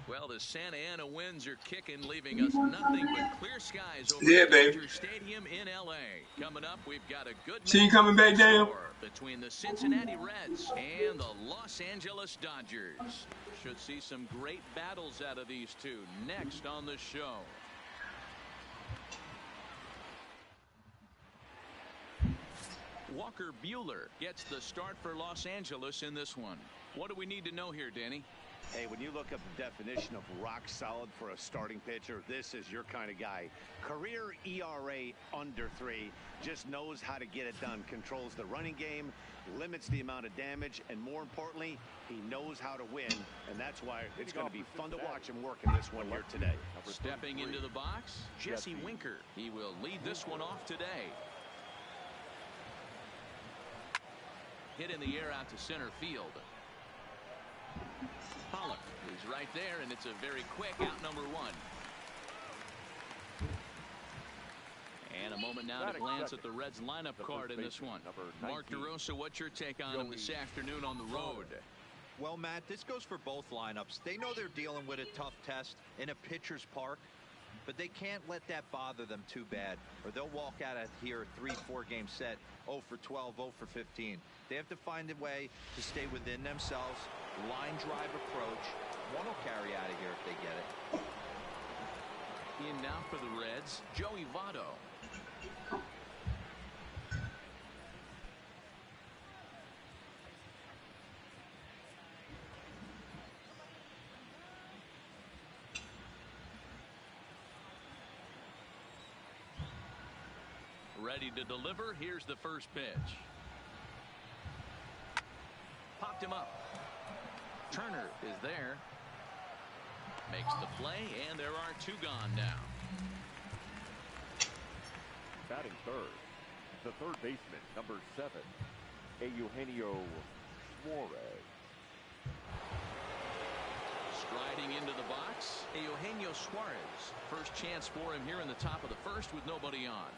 Well, the Santa Ana winds are kicking, leaving us nothing but clear skies over Dodger Stadium in L.A. Coming up, we've got a good match coming back down between the Cincinnati Reds and the Los Angeles Dodgers. Should see some great battles out of these two next on the show. Walker Buehler gets the start for Los Angeles in this one. What do we need to know here, Danny? Hey, when you look up the definition of rock solid for a starting pitcher, this is your kind of guy. Career ERA under 3, just knows how to get it done, controls the running game, limits the amount of damage, and more importantly, he knows how to win, and that's why it's going to be fun to watch him work in this one here today. Stepping into the box, Jesse Winker. He will lead this one off today. Hit in the air out to center field. Pollock is right there, and it's a very quick out number 1. And a moment now to glance at the Reds lineup card in this one. Mark DeRosa, what's your take on him this afternoon on the road? Well, Matt, this goes for both lineups. They know they're dealing with a tough test in a pitcher's park, but they can't let that bother them too bad, or they'll walk out of here a 3-4 game set 0 for 12, 0 for 15. They have to find a way to stay within themselves. Line drive approach. One will carry out of here if they get it. In now for the Reds, Joey Votto. Ready to deliver. Here's the first pitch. Popped him up. Turner is there. Makes the play, and there are 2 gone now. Batting third, the third baseman, number 7, Eugenio Suarez. Striding into the box, Eugenio Suarez. First chance for him here in the top of the first with nobody on.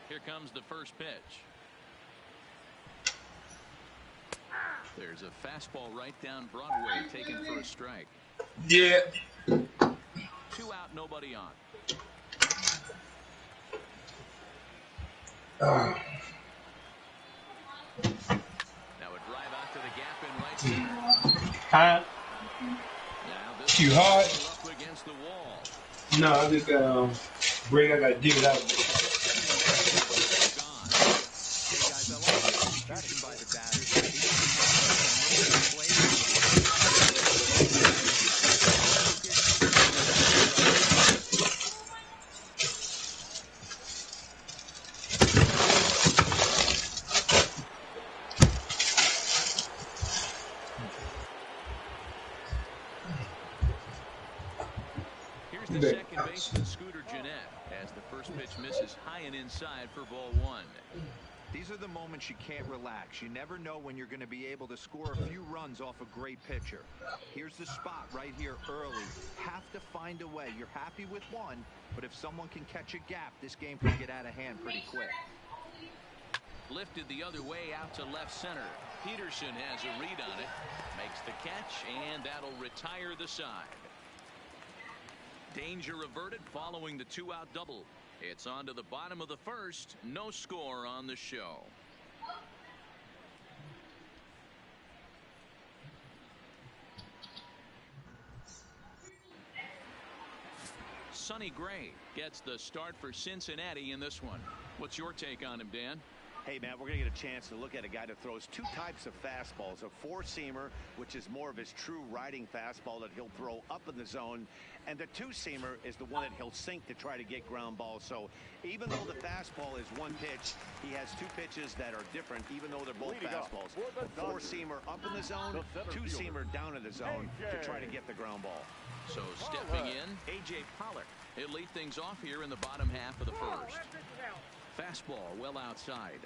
Here comes the first pitch. There's a fastball right down Broadway taken for a strike. Yeah. 2 out, nobody on. Now a drive out to the gap in right center. Huh? Now this Too hard? Up against the wall. No, I think Bring I got dig it out. Hey guys, I like the execution by the batter. Here's the second baseman, Scooter Gennett, as the first pitch misses high and inside for ball 1. These are the moments you can't relax. You never know when you're going to be able to score a few runs off a great pitcher. Here's the spot right here early. Have to find a way. You're happy with one, but if someone can catch a gap, this game can get out of hand pretty quick. Lifted the other way out to left center. Peterson has a read on it. Makes the catch, and that'll retire the side. Danger averted following the 2-out double. It's on to the bottom of the first. No score on the show. Sonny Gray gets the start for Cincinnati in this one. What's your take on him, Dan? Hey, Matt, we're going to get a chance to look at a guy that throws two types of fastballs. A four-seamer, which is more of his true riding fastball that he'll throw up in the zone. And the two-seamer is the one that he'll sink to try to get ground balls. So even though the fastball is one pitch, he has two pitches that are different, even though they're both fastballs. A four-seamer up in the zone, two-seamer down in the zone to try to get the ground ball. So stepping in, A.J. Pollock. He'll lead things off here in the bottom half of the first. Fastball well outside.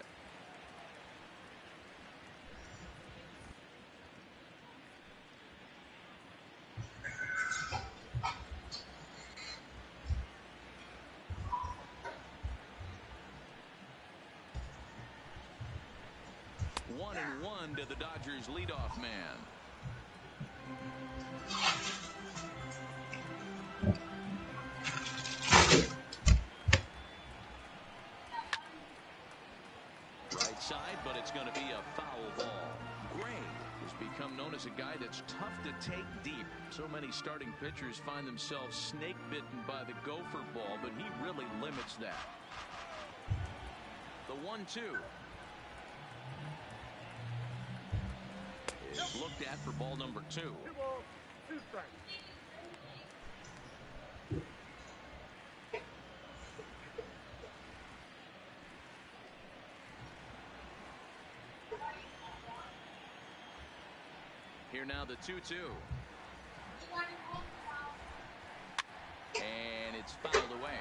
One and one to the Dodgers leadoff man. Right side, but it's going to be a foul ball. Gray has become known as a guy that's tough to take deep. So many starting pitchers find themselves snake bitten by the gopher ball, but he really limits that. The 1-2 is looked at for ball number 2. 2 balls, 2 strikes. Here now the 2-2. And it's fouled away.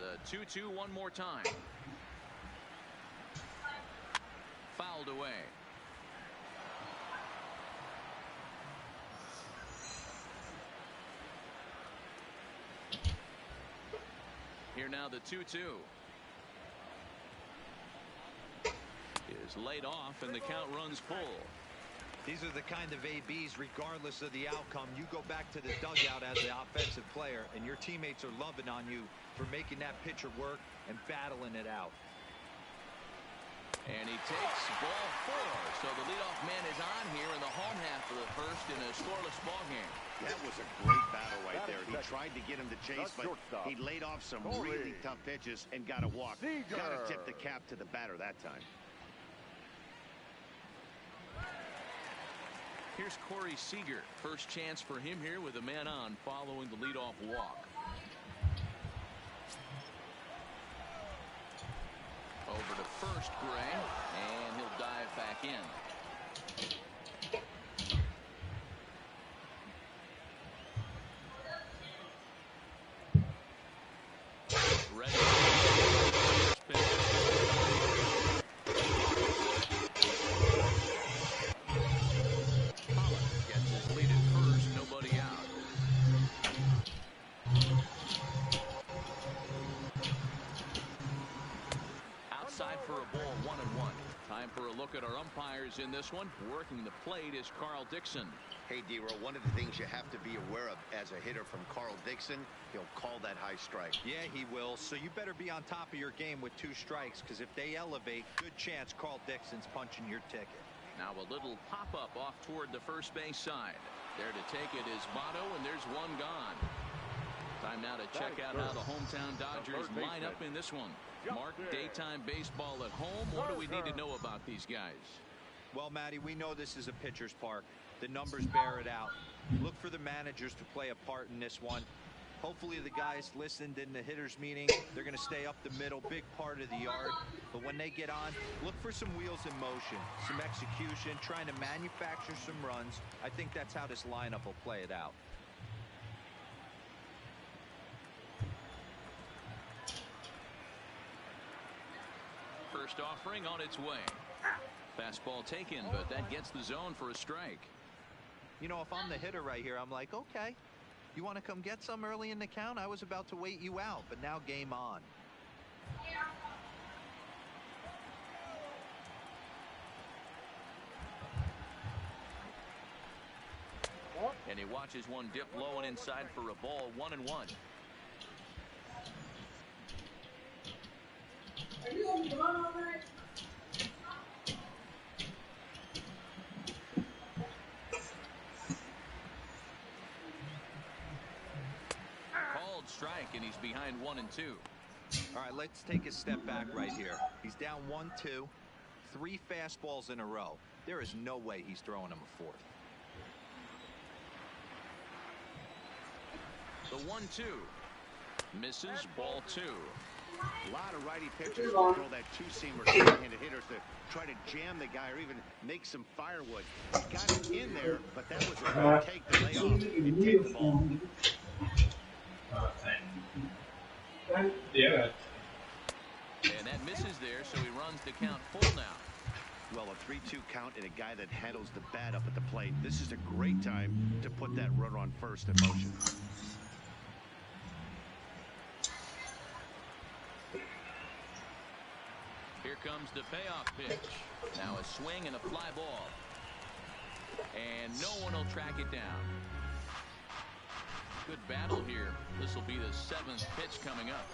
The 2-2 one more time. Fouled away. Here now the 2-2 is laid off and the count runs full. These are the kind of ABs, regardless of the outcome. You go back to the dugout as the offensive player, and your teammates are loving on you for making that pitcher work and battling it out. And he takes ball 4. So the leadoff man is on here in the home half of the first in a scoreless ball game. That was a great battle right there. He tried to get him to chase, but he laid off some really tough pitches and got a walk. Got to tip the cap to the batter that time. Here's Corey Seager. First chance for him here with a man on following the leadoff walk. Over to first, Gray, and he'll dive back in. Ready. Pollock gets his lead at first, nobody out. Outside for a ball, 1-1. Time for a look at our umpires in this one. Working the plate is Carl Dixon. Hey, D-Row, one of the things you have to be aware of as a hitter from Carl Dixon, he'll call that high strike. Yeah, he will. So you better be on top of your game with 2 strikes, because if they elevate, good chance Carl Dixon's punching your ticket. Now a little pop-up off toward the first base side. There to take it is Votto, and there's one gone. Time now to check out how the hometown Dodgers line up in this one. Mark, daytime baseball at home. What do we need to know about these guys? Well, Matty, we know this is a pitcher's park. The numbers bear it out. Look for the managers to play a part in this one. Hopefully the guys listened in the hitters meeting. They're going to stay up the middle, big part of the yard. But when they get on, look for some wheels in motion, some execution, trying to manufacture some runs. I think that's how this lineup will play it out. First offering on its way. Fastball taken, but that gets the zone for a strike. You know, if I'm the hitter right here, I'm like, okay, you want to come get some early in the count? I was about to wait you out, but now game on. And he watches one dip low and inside for a ball, 1-1. and he's behind 1-2. All right, let's take a step back right here. He's down 1-2, 3 fastballs in a row. There is no way he's throwing him a fourth. The 1-2 misses, ball 2. A lot of righty pitchers will throw that two-seamer to right-handed hitters to try to jam the guy or even make some firewood. Got it in there, but that was a good take to lay off and take the ball. Yeah. And that misses there, so he runs the count full now. Well, a 3-2 count and a guy that handles the bat up at the plate. This is a great time to put that runner on first in motion. Here comes the payoff pitch. Now a swing and a fly ball. And no one will track it down. Good battle here. This will be the 7th pitch coming up.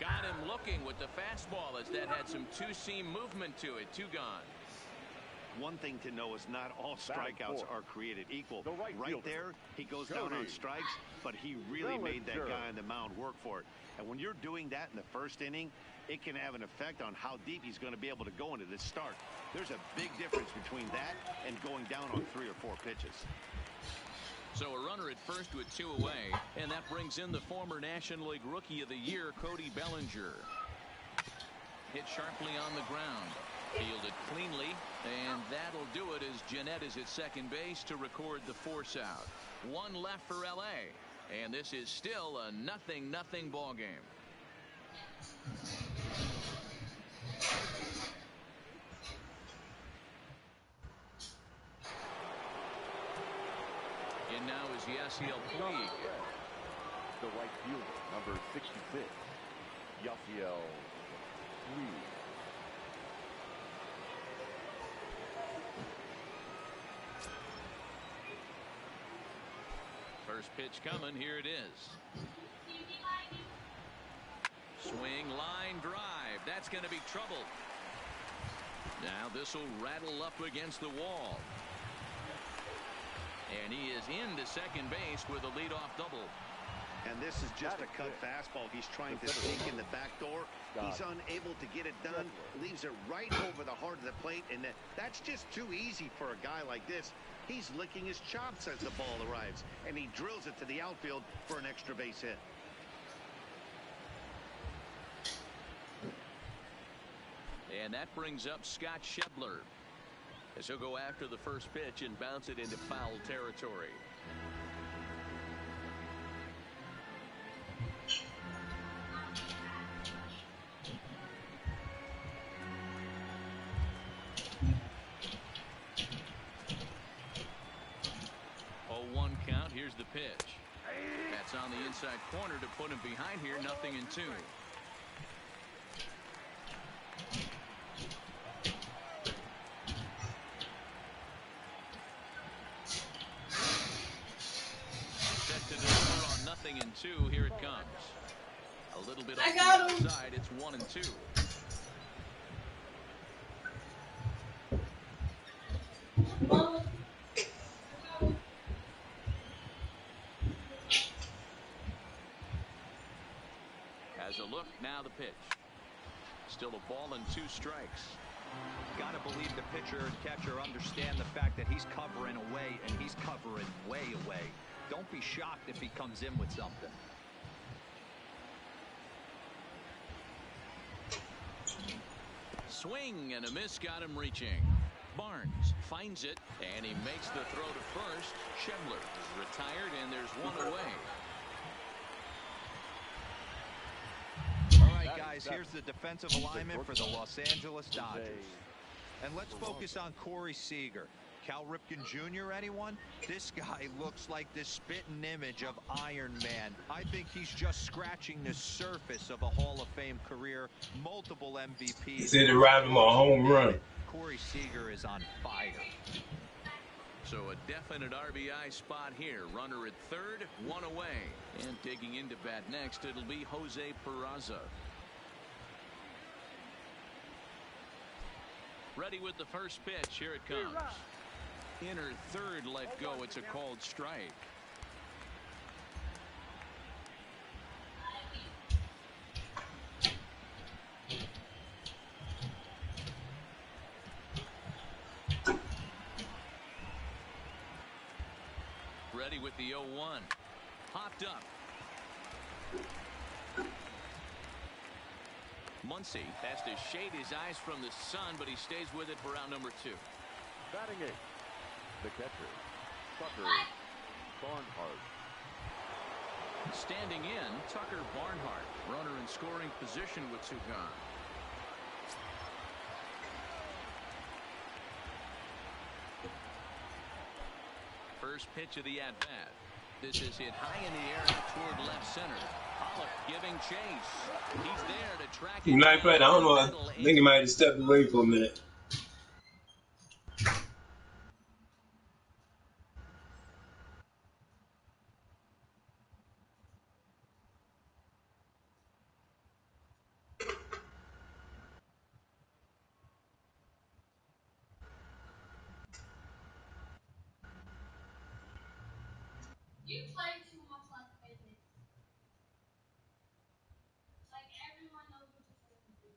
Got him looking with the fastball as that had some two-seam movement to it. 2 gone. One thing to know is not all strikeouts are created equal. Right there, he goes down on strikes, but he really made that guy on the mound work for it. And when you're doing that in the first inning, it can have an effect on how deep he's going to be able to go into this start. There's a big difference between that and going down on 3 or 4 pitches. So a runner at first with 2 away, and that brings in the former National League Rookie of the Year, Cody Bellinger. Hit sharply on the ground. Fielded cleanly, and that'll do it as Jeanette is at second base to record the force out. 1 left for L.A., and this is still a 0-0 ball game. In now is Yasiel Puig. The right fielder, number 66, Yasiel Puig. First pitch coming. Here it is. Swing, line drive. That's going to be trouble. Now this will rattle up against the wall. And he is into second base with a leadoff double. And this is just a cut fastball. He's trying to sneak in the back door. He's unable to get it done. Leaves it right over the heart of the plate. And that's just too easy for a guy like this. He's licking his chops as the ball arrives. And he drills it to the outfield for an extra base hit. And that brings up Scott Schebler, as he'll go after the first pitch and bounce it into foul territory. Oh, 1 count. Here's the pitch. That's on the inside corner to put him behind here. 0-2. And 2. Here it comes. A little bit off the outside. It's 1-2. Has a look. Now the pitch. Still a ball and 2 strikes. Got to believe the pitcher and catcher understand the fact that he's covering away, and he's covering way away. Don't be shocked if he comes in with something. Swing and a miss got him reaching. Barnes finds it, and he makes the throw to first. Schebler is retired, and there's 1 away. All right, guys, here's the defensive alignment for the Los Angeles Dodgers. And let's focus on Corey Seager. Cal Ripken Jr., anyone? This guy looks like the spitting image of Iron Man. I think he's just scratching the surface of a Hall of Fame career. Multiple MVPs. He said to ride him a home run. Corey Seager is on fire. So a definite RBI spot here. Runner at third, 1 away. And digging into bat next, it'll be Jose Peraza. Ready with the first pitch. Here it comes. Inner third let go. It's a called strike. Ready with the 0-1. Popped up. Muncy has to shade his eyes from the sun, but he stays with it for out number 2. Batting eighth, the catcher, Tucker Barnhart. Standing in, Tucker Barnhart. Runner in scoring position with 2 gone. First pitch of the at-bat. This is hit high in the air toward left center. Pollock giving chase. He's there to track it. He might play. I don't know. I think he might have stepped away for a minute. You play too much like fitness. Like everyone knows what you're supposed to do.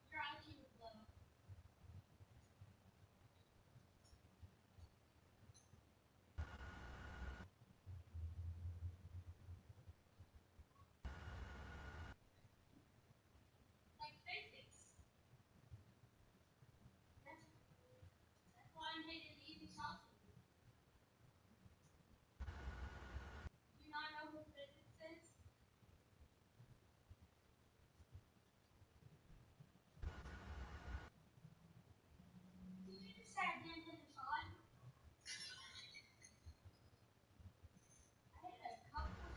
Your IQ is low. Like basics. That's why I made it easy talking. Do you not know what physics is? Did you just say I didn't hit the shot? I hit a couple.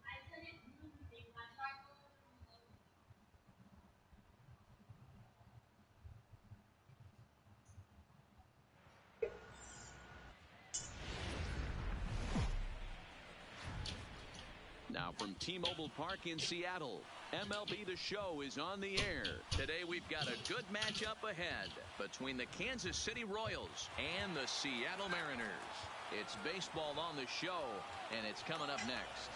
I couldn't do anything. I tried going to reload. Now from T-Mobile Park in Seattle, MLB The Show is on the air. Today we've got a good matchup ahead between the Kansas City Royals and the Seattle Mariners. It's baseball on the show, and it's coming up next.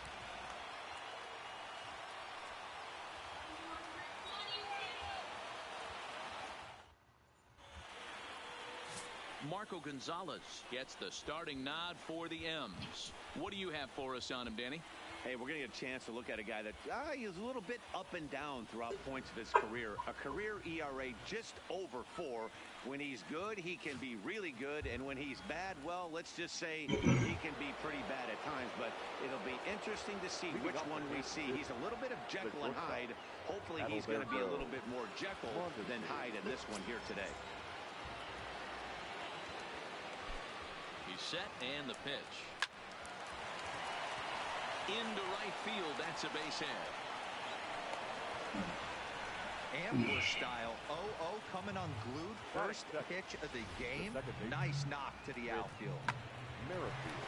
Marco Gonzalez gets the starting nod for the M's. What do you have for us on him, Danny? Hey, we're going to get a chance to look at a guy that is a little bit up and down throughout points of his career. A career ERA just over 4. When he's good, he can be really good. And when he's bad, well, let's just say he can be pretty bad at times. But it'll be interesting to see which one we see. He's a little bit of Jekyll and Hyde. Hopefully he's going to be a little bit more Jekyll than Hyde in this one here today. He's set and the pitch. Into right field. That's a base hit. Ambush style. 0-0 coming unglued. First pitch of the game. Nice knock to the outfield. Merrifield.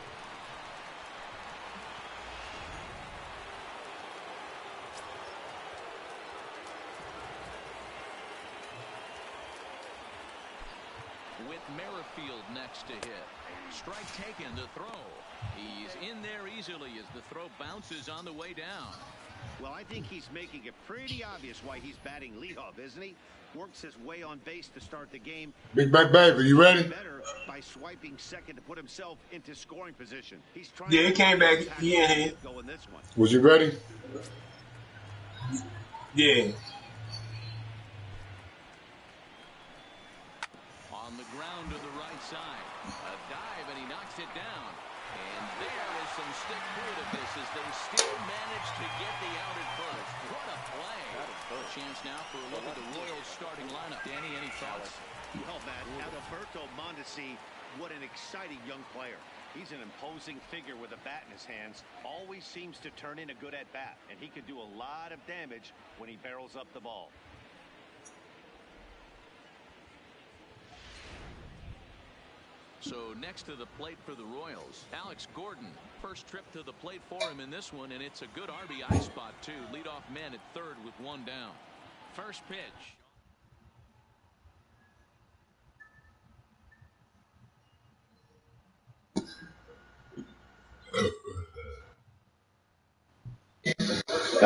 With Merrifield next to hit. Strike taken to throw. He's in there easily as the throw bounces on the way down. Well, I think he's making it pretty obvious why he's batting leadoff, isn't he? Works his way on base to start the game. Big Back Baby, you ready? Better by swiping second to put himself into scoring position. He's trying. Yeah, he came back. Yeah. Go in this one. Was you ready? Yeah. On the ground to the right side. A dive, and he knocks it down. And there is some stick-to-itiveness as they still manage to get the out at first. What a play. A chance now for a look at the Royals starting lineup. Danny, any thoughts? Well, Matt, Adalberto Mondesi, what an exciting young player. He's an imposing figure with a bat in his hands. Always seems to turn in a good at-bat, and he can do a lot of damage when he barrels up the ball. So next to the plate for the Royals, Alex Gordon. First trip to the plate for him in this one, and it's a good RBI spot, too. Leadoff man at third with one down. First pitch.